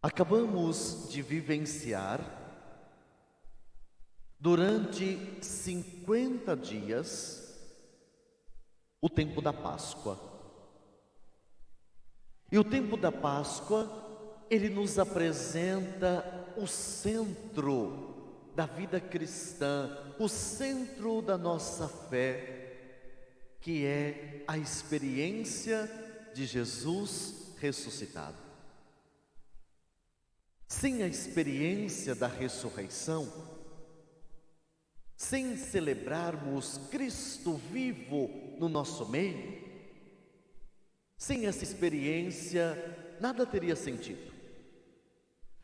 Acabamos de vivenciar, durante 50 dias, o tempo da Páscoa. E o tempo da Páscoa, ele nos apresenta o centro da vida cristã, o centro da nossa fé, que é a experiência de Jesus ressuscitado. Sem a experiência da ressurreição, sem celebrarmos Cristo vivo no nosso meio, sem essa experiência, nada teria sentido.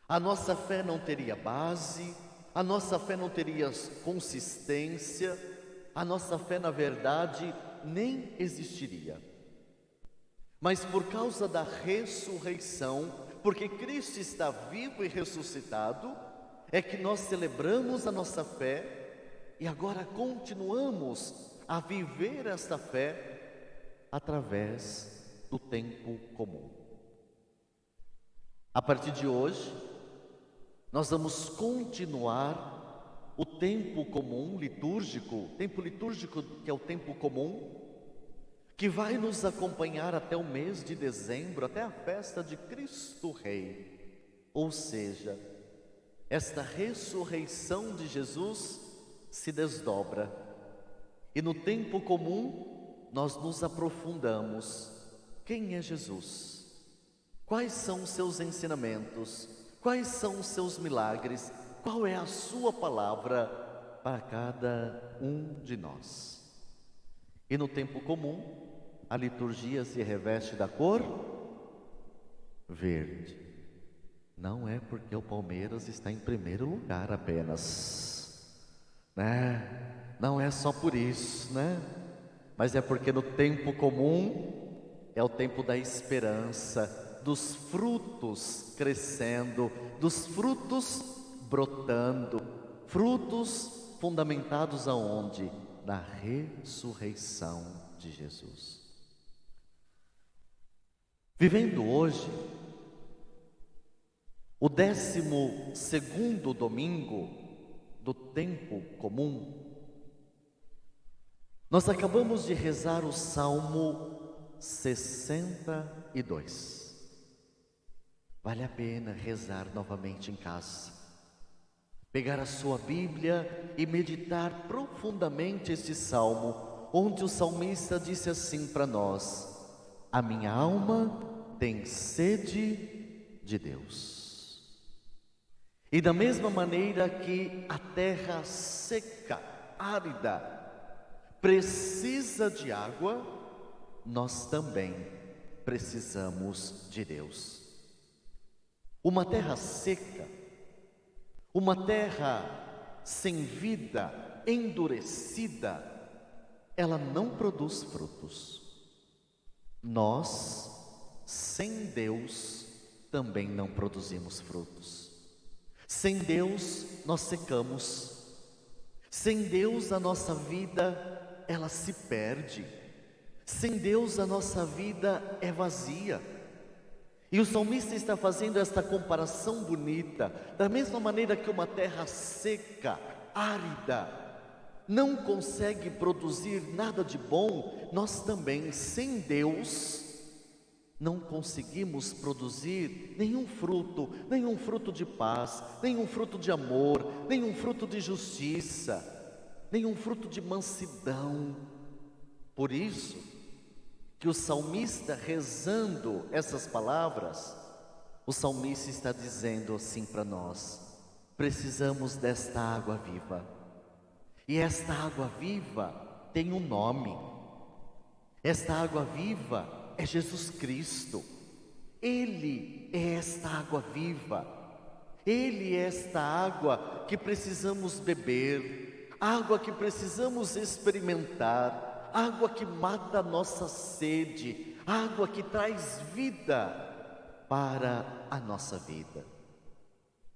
A nossa fé não teria base, a nossa fé não teria consistência, a nossa fé, na verdade, nem existiria. Mas por causa da ressurreição, porque Cristo está vivo e ressuscitado, é que nós celebramos a nossa fé e agora continuamos a viver esta fé através do tempo comum. A partir de hoje, nós vamos continuar o tempo comum litúrgico, tempo litúrgico que é o tempo comum, que vai nos acompanhar até o mês de dezembro, até a festa de Cristo Rei. Ou seja, esta ressurreição de Jesus se desdobra, e no tempo comum nós nos aprofundamos. Quem é Jesus? Quais são os seus ensinamentos? Quais são os seus milagres? Qual é a sua palavra para cada um de nós? E no tempo comum, a liturgia se reveste da cor verde. Não é porque o Palmeiras está em primeiro lugar apenas, né? Não é só por isso, né? Mas é porque no tempo comum é o tempo da esperança, dos frutos crescendo, dos frutos brotando, frutos fundamentados aonde? Na ressurreição de Jesus. Vivendo hoje o 12º domingo do tempo comum, nós acabamos de rezar o Salmo 62. Vale a pena rezar novamente em casa, pegar a sua Bíblia e meditar profundamente este salmo, onde o salmista disse assim para nós: a minha alma tem sede de Deus. E da mesma maneira que a terra seca, árida, precisa de água, nós também precisamos de Deus. Uma terra seca, uma terra sem vida, endurecida, ela não produz frutos. Nós, sem Deus, também não produzimos frutos. Sem Deus, nós secamos. Sem Deus, a nossa vida, ela se perde. Sem Deus, a nossa vida é vazia. E o salmista está fazendo esta comparação bonita. Da mesma maneira que uma terra seca, árida, não consegue produzir nada de bom, nós também, sem Deus, não conseguimos produzir nenhum fruto de paz, nenhum fruto de amor, nenhum fruto de justiça, nenhum fruto de mansidão. Por isso que o salmista, rezando essas palavras, o salmista está dizendo assim para nós: precisamos desta água viva. E esta água viva tem um nome. Esta água viva é Jesus Cristo. Ele é esta água viva. Ele é esta água que precisamos beber, água que precisamos experimentar, água que mata a nossa sede, água que traz vida para a nossa vida.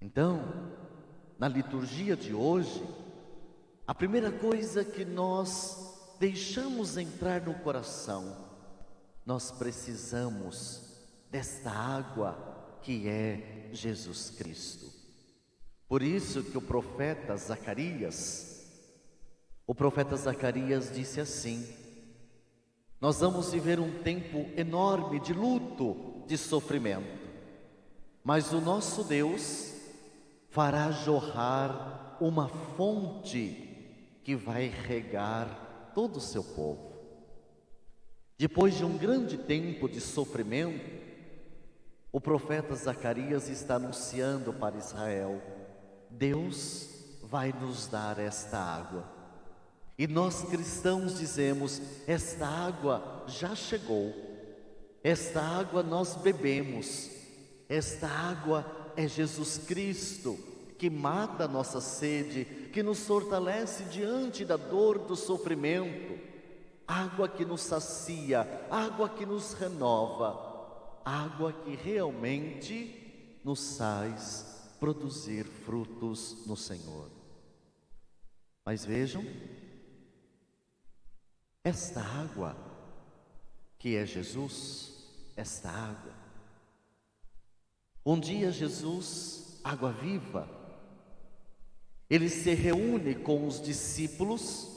Então, na liturgia de hoje, a primeira coisa que nós deixamos entrar no coração, nós precisamos desta água que é Jesus Cristo. Por isso que o profeta Zacarias disse assim: nós vamos viver um tempo enorme de luto, de sofrimento, mas o nosso Deus fará jorrar uma fonte que vai regar todo o seu povo. Depois de um grande tempo de sofrimento, o profeta Zacarias está anunciando para Israel: Deus vai nos dar esta água. E nós cristãos dizemos: esta água já chegou, esta água nós bebemos, esta água é Jesus Cristo, que mata a nossa sede, que nos fortalece diante da dor, do sofrimento, água que nos sacia, água que nos renova, água que realmente nos faz produzir frutos no Senhor. Mas vejam, esta água que é Jesus, esta água, um dia Jesus, água viva, ele se reúne com os discípulos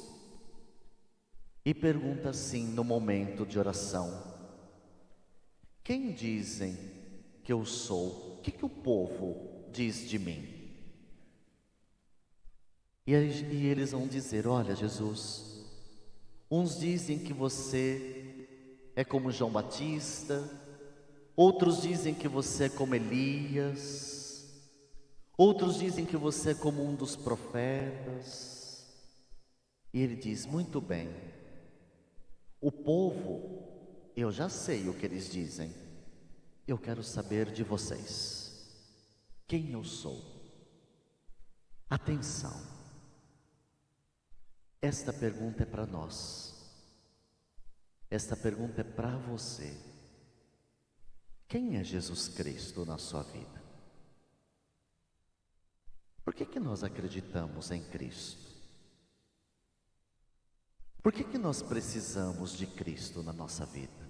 e pergunta assim no momento de oração: quem dizem que eu sou? O que o povo diz de mim? E eles vão dizer: olha, Jesus, uns dizem que você é como João Batista, outros dizem que você é como Elias, outros dizem que você é como um dos profetas. E ele diz: muito bem, o povo, eu já sei o que eles dizem, eu quero saber de vocês, quem eu sou? Atenção, esta pergunta é para nós, esta pergunta é para você. Quem é Jesus Cristo na sua vida? Por que nós acreditamos em Cristo? Por que nós precisamos de Cristo na nossa vida?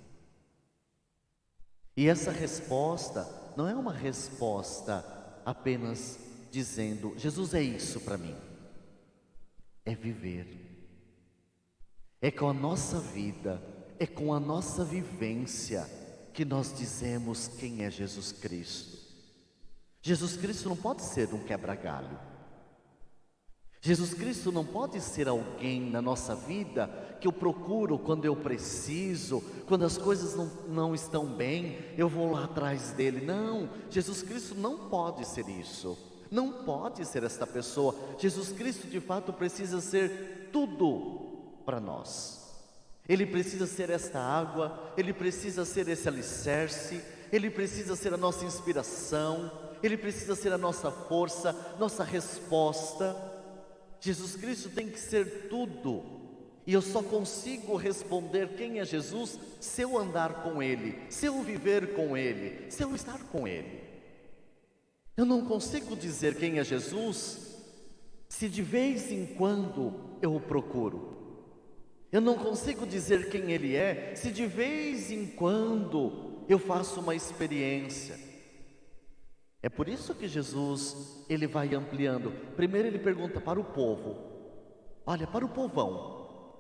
E essa resposta não é uma resposta apenas dizendo: Jesus é isso para mim. É viver. É com a nossa vida, é com a nossa vivência que nós dizemos quem é Jesus Cristo. Jesus Cristo não pode ser um quebra-galho. Jesus Cristo não pode ser alguém na nossa vida que eu procuro quando eu preciso, quando as coisas não estão bem, eu vou lá atrás dele. Não, Jesus Cristo não pode ser isso, não pode ser esta pessoa. Jesus Cristo de fato precisa ser tudo para nós. Ele precisa ser esta água, ele precisa ser esse alicerce, ele precisa ser a nossa inspiração, ele precisa ser a nossa força, nossa resposta. Jesus Cristo tem que ser tudo, e eu só consigo responder quem é Jesus se eu andar com Ele, se eu viver com Ele, se eu estar com Ele. Eu não consigo dizer quem é Jesus se de vez em quando eu o procuro. Eu não consigo dizer quem Ele é se de vez em quando eu faço uma experiência. É por isso que Jesus, ele vai ampliando. Primeiro ele pergunta para o povo, olha, para o povão,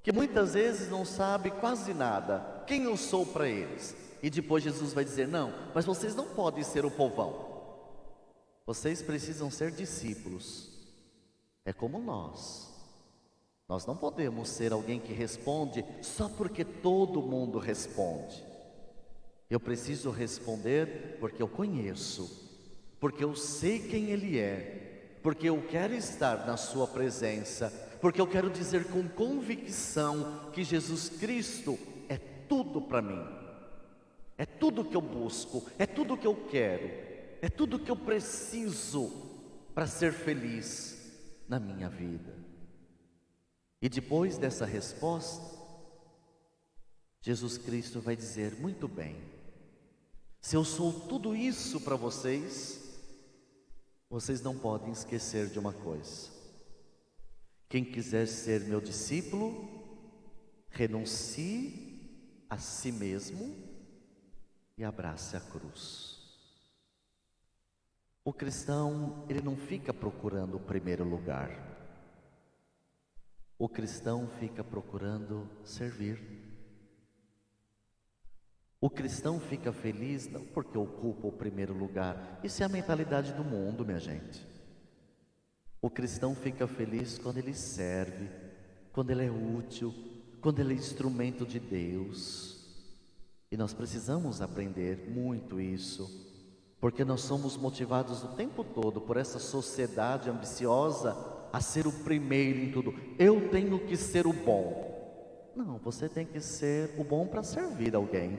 que muitas vezes não sabe quase nada, quem eu sou para eles. E depois Jesus vai dizer: não, mas vocês não podem ser o povão, vocês precisam ser discípulos. É como nós não podemos ser alguém que responde só porque todo mundo responde. Eu preciso responder porque eu conheço, porque eu sei quem Ele é, porque eu quero estar na sua presença, porque eu quero dizer com convicção que Jesus Cristo é tudo para mim, é tudo que eu busco, é tudo que eu quero, é tudo que eu preciso para ser feliz na minha vida. E depois dessa resposta, Jesus Cristo vai dizer: muito bem, se eu sou tudo isso para vocês, vocês não podem esquecer de uma coisa: quem quiser ser meu discípulo, renuncie a si mesmo e abrace a cruz. O cristão, ele não fica procurando o primeiro lugar. O cristão fica procurando servir. O cristão fica feliz não porque ocupa o primeiro lugar. Isso é a mentalidade do mundo, minha gente. O cristão fica feliz quando ele serve, quando ele é útil, quando ele é instrumento de Deus. E nós precisamos aprender muito isso, porque nós somos motivados o tempo todo por essa sociedade ambiciosa a ser o primeiro em tudo. Eu tenho que ser o bom. Não, você tem que ser o bom para servir alguém.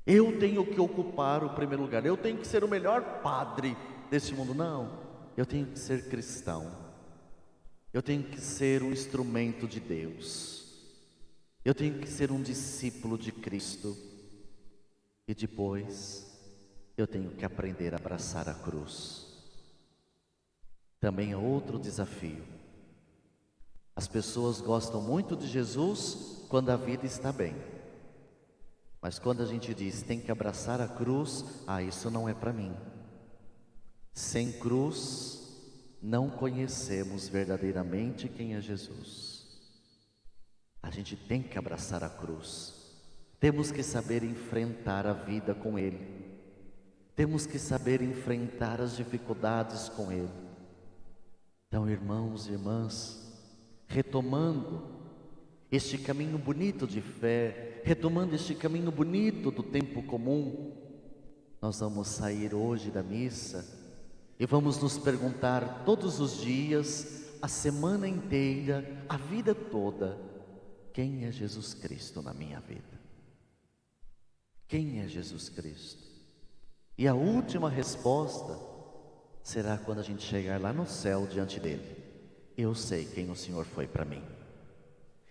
Eu tenho que ocupar o primeiro lugar. Eu tenho que ser o melhor padre deste mundo. Não, eu tenho que ser cristão. Eu tenho que ser um instrumento de Deus. Eu tenho que ser um discípulo de Cristo. E depois eu tenho que aprender a abraçar a cruz. Também é outro desafio. As pessoas gostam muito de Jesus quando a vida está bem. Mas quando a gente diz tem que abraçar a cruz, isso não é para mim. Sem cruz, não conhecemos verdadeiramente quem é Jesus. A gente tem que abraçar a cruz. Temos que saber enfrentar a vida com Ele. Temos que saber enfrentar as dificuldades com Ele. Então, irmãos e irmãs, retomando este caminho bonito de fé, retomando este caminho bonito do tempo comum, nós vamos sair hoje da missa e vamos nos perguntar todos os dias, a semana inteira, a vida toda: quem é Jesus Cristo na minha vida? Quem é Jesus Cristo? E a última resposta será quando a gente chegar lá no céu diante dele. Eu sei quem o Senhor foi para mim.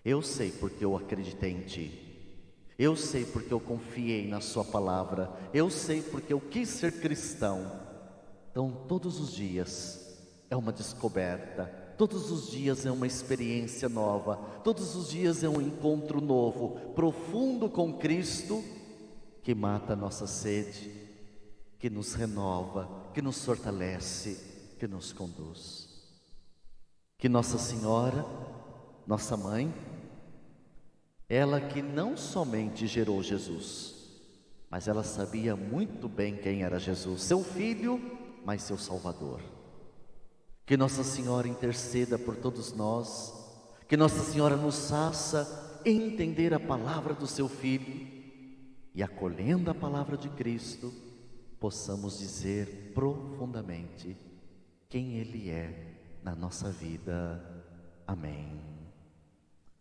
Eu sei porque eu acreditei em Ti. Eu sei porque eu confiei na Sua palavra. Eu sei porque eu quis ser cristão. Então todos os dias é uma descoberta. Todos os dias é uma experiência nova. Todos os dias é um encontro novo, profundo com Cristo, que mata a nossa sede, que nos renova, que nos fortalece, que nos conduz. Que Nossa Senhora, nossa mãe, ela que não somente gerou Jesus, mas ela sabia muito bem quem era Jesus, seu filho, mas seu Salvador. Que Nossa Senhora interceda por todos nós, que Nossa Senhora nos faça entender a palavra do seu Filho e, acolhendo a palavra de Cristo, possamos dizer profundamente quem Ele é na nossa vida. Amém.